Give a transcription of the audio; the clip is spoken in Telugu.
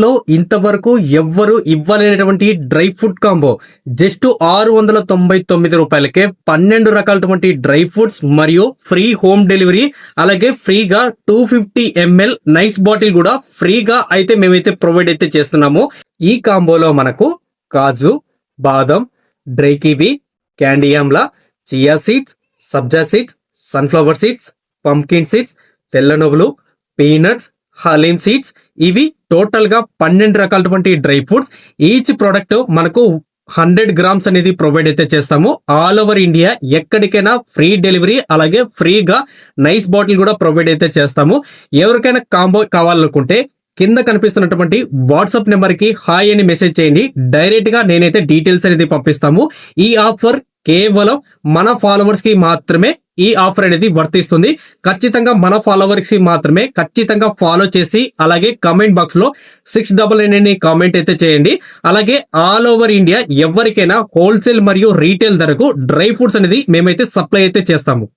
లో ఇంతవరకు ఎవ్వరు ఇవ్వలేనటువంటి డ్రై ఫ్రూట్ కాంబో జస్ట్ 699 రూపాయలకే 12 రకాలటువంటి డ్రై ఫ్రూట్స్ మరియు ఫ్రీ హోమ్ డెలివరీ, అలాగే ఫ్రీగా 250 ml నైస్ బాటిల్ కూడా ఫ్రీగా అయితే మేమైతే ప్రొవైడ్ అయితే చేస్తున్నాము. ఈ కాంబోలో మనకు కాజు, బాదం, dry kiwi, candy amla, chia seeds, sabja seeds, sunflower seeds, pumpkin seeds, తెల్ల నువ్వులు, పీనట్స్, హలీమ్ సీడ్స్, ఇవి టోటల్ గా 12 రకాలటువంటి డ్రై ఫ్రూట్స్. ఈచ్ ప్రోడక్ట్ మనకు 100 గ్రామ్స్ అనేది ప్రొవైడ్ అయితే చేస్తాము. ఆల్ ఓవర్ ఇండియా ఎక్కడికైనా ఫ్రీ డెలివరీ, అలాగే ఫ్రీగా నైస్ బాటిల్ కూడా ప్రొవైడ్ అయితే చేస్తాము. ఎవరికైనా కాంబో కావాలనుకుంటే కింద కనిపిస్తున్నటువంటి వాట్సాప్ నెంబర్ కి హాయ్ అని మెసేజ్ చేయండి. డైరెక్ట్ గా నేనైతే డీటెయిల్స్ అనేది పంపిస్తాము. ఈ ఆఫర్ కేవలం మన ఫాలోవర్స్ కి మాత్రమే ఈ ఆఫర్ అనేది వర్తిస్తుంది. ఖచ్చితంగా మన ఫాలోవర్స్ కి మాత్రమే ఖచ్చితంగా ఫాలో చేసి, అలాగే కామెంట్ బాక్స్ లో 699 అని కామెంట్ అయితే చేయండి. అలాగే ఆల్ ఓవర్ ఇండియా ఎవరికైనా హోల్సేల్ మరియు రీటైల్ ధరకు డ్రై ఫ్రూట్స్ అనేది మేమైతే సప్లై అయితే చేస్తాము.